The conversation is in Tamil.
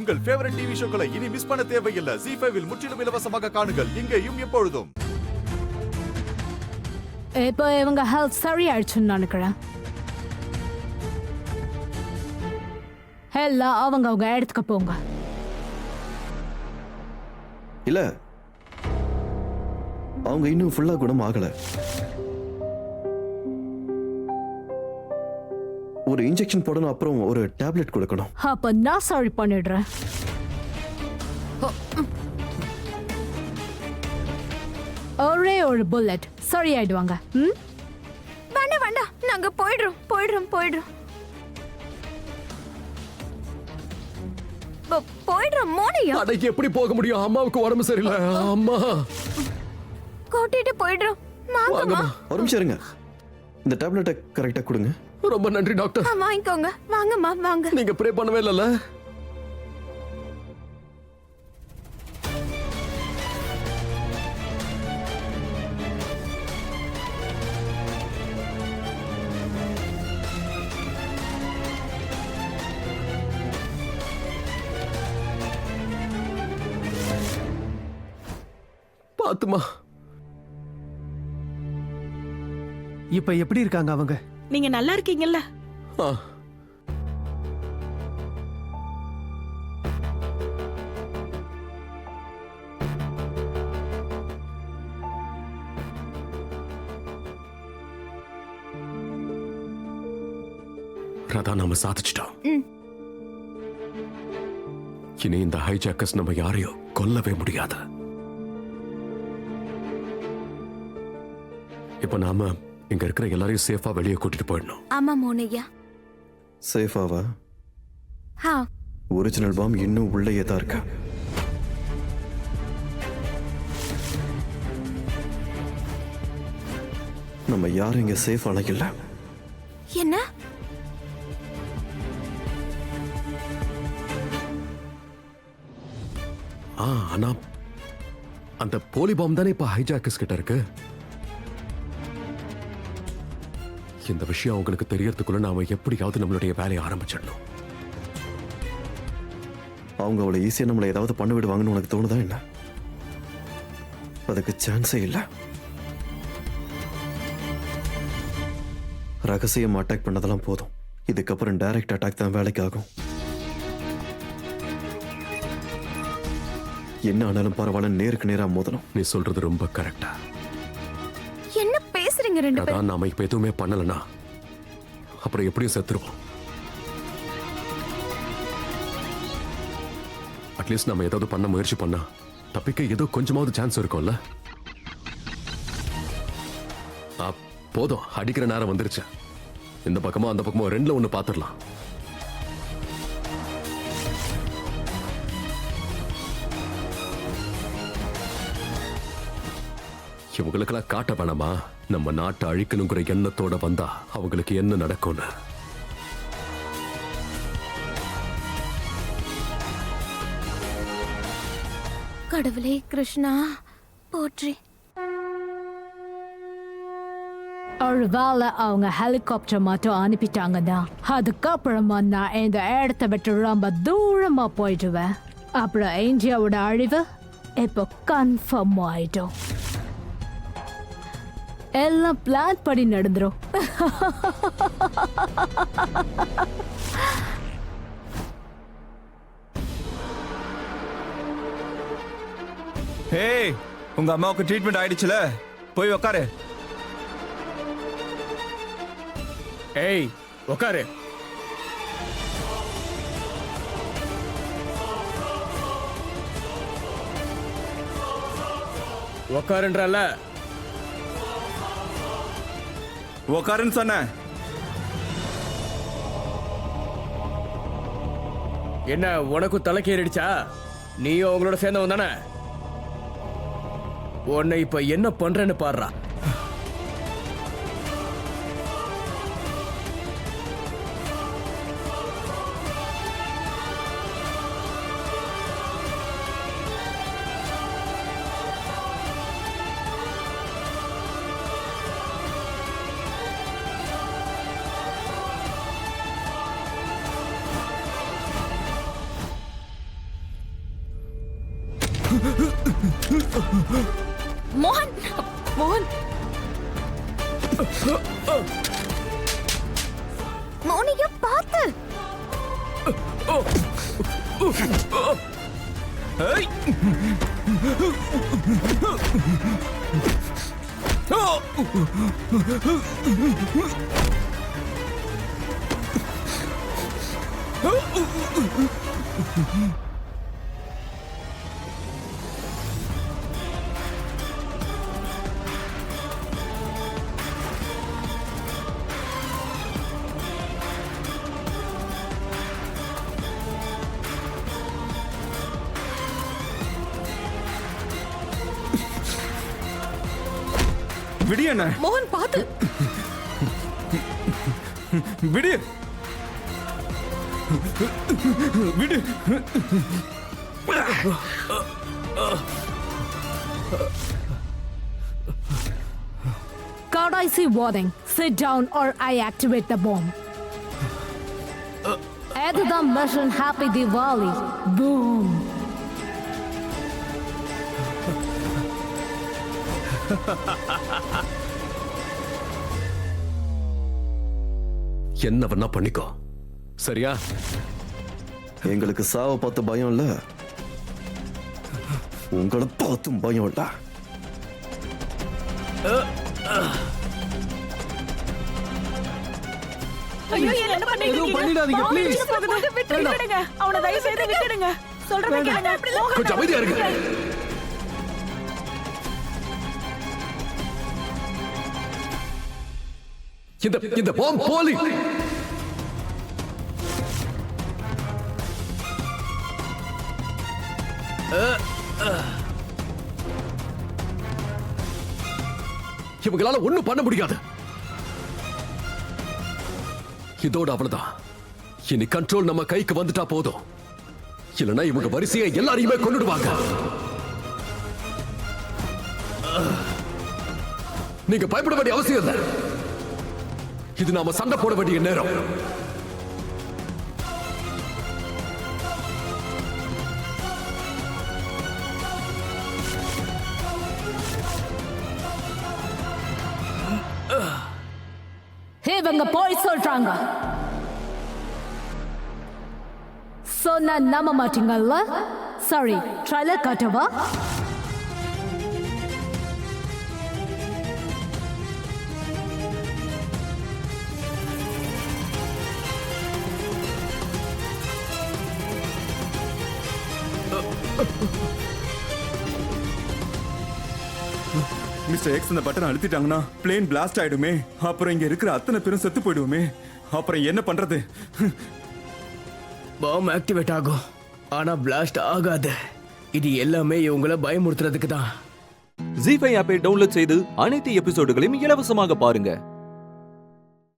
உங்கள் ஃபேவரட் டிவி ஷோக்களை இனி மிஸ் பண்ண தேவையில்லை. ZEE5 இல் முற்றிலும் இலவசமாக காணுங்கள். இங்கேயும் எப்பொழுதும். இப்போ இவங்க ஹெல்த் சரியாயிடுச்சுன்னு நினைக்கிறேன். எல்லாம் அவங்க இடத்துக்கு போங்க. இல்ல, அவங்க இன்னும் ஃபுல்லா குணம் ஆகல. ஒரு இன்ஜெக்ஷன் போடணும், அப்புறம் ஒரு டேப்லெட் கொடுக்கணும். அப்ப நான் சாரி பண்ணிடுறேன். ஒரே ஒரு புல்லட் சரியாயிடுவாங்க. வேண்டாம் வேண்டாம், நாங்க போயிடுறோம். போயிடுறோம் மோனையா. அடைக்கு எப்படி போக முடியும்? அம்மாவுக்கு உடம்பு சரியில்லை. அம்மா கூட்டிட்டு போயிடுறோம். வாங்கம்மா. ஒரு நிமிஷம் இருங்க, இந்த டேப்லெட்டை கரெக்டா கொடுங்க. ரொம்ப நன்றி டாக்டர். வாங்கிக்கோங்க. வாங்கம்மா வாங்க. நீங்க ப்ரே பண்ணவே இல்லைல்ல? பாத்துமா, இப்ப எப்படி இருக்காங்க அவங்க? நீங்க நல்லா இருக்கீங்கல்ல? ஆ, ராதா, நாம சாதிச்சிட்டோம். இனி இந்த ஹைஜாக்கர்ஸ் நம்ம யாரையும் கொல்லவே முடியாது. இப்ப நாம இங்க இருக்கிற எல்லாரையும் சேஃபா வெளியே கூட்டிட்டு போயிடணும். ஆமா மோனையா. சேஃபாவா? ஒரிஜினல் பாம் இன்னும் உள்ளேயே தான் இருக்கு. நம்ம யாரும் இங்க சேஃப் ஆன இல்ல. என்ன? ஆனா அந்த போலி பாம் தானே இப்ப ஹைஜாக்கர்ஸ் கிட்ட இருக்கு. இந்த விஷயம் அவங்களுக்கு தெரியறதுக்குள்ள நாம எப்படியாவது நம்மளுடைய வேலையை ஆரம்பிச்சிடணும். அவங்க அவளை ஈஸியா நம்மளை ஏதாவது பண்ண விடுவாங்கன்னு உனக்கு தோணுதா என்ன? அதுக்கு சான்ஸே இல்ல. ரகசியம் அட்டாக் பண்ணதெல்லாம் போதும். இதுக்கப்புறம் டைரக்ட் அட்டாக் தான் வேலைக்கு ஆகும். என்ன ஆனாலும் பரவாயில்ல, நேருக்கு நேரா மோதணும். நீ சொல்றது ரொம்ப கரெக்டா. என்ன பேசுறீங்க ரெண்டு பேரும்? அதான் நாம இப்ப எதுவுமே பண்ணலனா அப்புறம் எப்படியும் செத்துருவோம். அட்லீஸ்ட் நம்ம ஏதாவது பண்ண முயற்சி பண்ணா தப்பிக்க ஏதோ கொஞ்சமாவது சான்ஸ் இருக்கும்ல. போதும், அடிக்கிற நேரம் வந்துருச்சு. இந்த பக்கமோ அந்த பக்கமோ ரெண்டுல ஒண்ணு பாத்துடலாம். இவங்களுக்கெல்லாம் காட்ட வேணாமா நம்ம நாட்டை அழிக்கணுங்கிற எண்ணத்தோட வந்தா அவங்களுக்கு என்ன நடக்கும்னு? கடவுளே கிருஷ்ணா போற்றி. ஒருவேளை அவங்க ஹெலிகாப்டர் மட்டும் அனுப்பிட்டாங்கன்னா அதுக்கப்புறமா நான் இந்த இடத்த விட்டு ரொம்ப தூரமா போயிடுவேன். அப்புறம் இந்தியாவோட அழிவு இப்போ கன்ஃபார்ம் ஆயிடும். எல்லாம் பிளான் படி நடந்துரும். ஹே, உங்க அம்மாவுக்கு ட்ரீட்மெண்ட் ஆயிடுச்சுல, போய் உக்காரு. ஏய், உட்காரு. உட்காருன்றல. உக்காருன்னு சொன்ன. என்ன உனக்கும் தலைக்கேறிடுச்சா? நீயும் அவங்களோட சேர்ந்தவன் தானே? உன்னை இப்ப என்ன பண்றேன்னு பாடுறா. மோகன் மோகன் மோனியா பார்த்து ஏய். விடு என்ன மோகன் பார்த்து விடு விடு கடைசி warning. Sit down or I activate the bomb. அதுதான் மிஷன் ஹாப்பி திவாலி. Boom. என்ன வேணா பண்ணிக்கோ, சரியா? எங்களுக்கு சாவை பார்த்து பயம் இல்ல, உங்களை பார்த்தும் பயம் இல்ல. ஐயோ என்ன பண்ணிடாதீங்க ப்ளீஸ் விட்டுடுங்க அவனை தயவு செய்து விட்டுடுங்க சொல்றத கேளுங்க கொஞ்சம் அமைதியா இருங்க. இந்த பாம் போலி. இவங்களால ஒண்ணும் பண்ண முடியாது. இதோட அவ்வளவுதான். இனி கண்ட்ரோல் நம்ம கைக்கு வந்துட்டா போதும், இல்லைன்னா இவங்க வரிசையை எல்லாரையுமே கொண்டுடுவாங்க. நீங்க பயப்பட வேண்டிய அவசியம் இல்லை. இது நாம சண்டை போட வேண்டிய நேரம். இவங்க போய் சொல்றாங்க, சொன்னா நம்ப மாட்டீங்கல்ல? சாரி, ட்ரைலர் காட்டவா? மிஸ்டர் எக்ஸ் இந்த பட்டன் அழுத்திட்டாங்கன்னா பிளேன் பிளாஸ்ட் ஆயிடுமே. அப்புறம் இங்க இருக்கிற அத்தனை பேரும் செத்து போயிடுவோமே. அப்புறம் என்ன பண்றது? பாம் ஆக்டிவேட் ஆகும், ஆனா பிளாஸ்ட் ஆகாது. இது எல்லாமே இவங்கள பயமுறுத்துறதுக்கு தான். ஜீ5 ஆப்பை டவுன்லோட் செய்து அனைத்து எபிசோடுகளையும் இலவசமாக பாருங்க.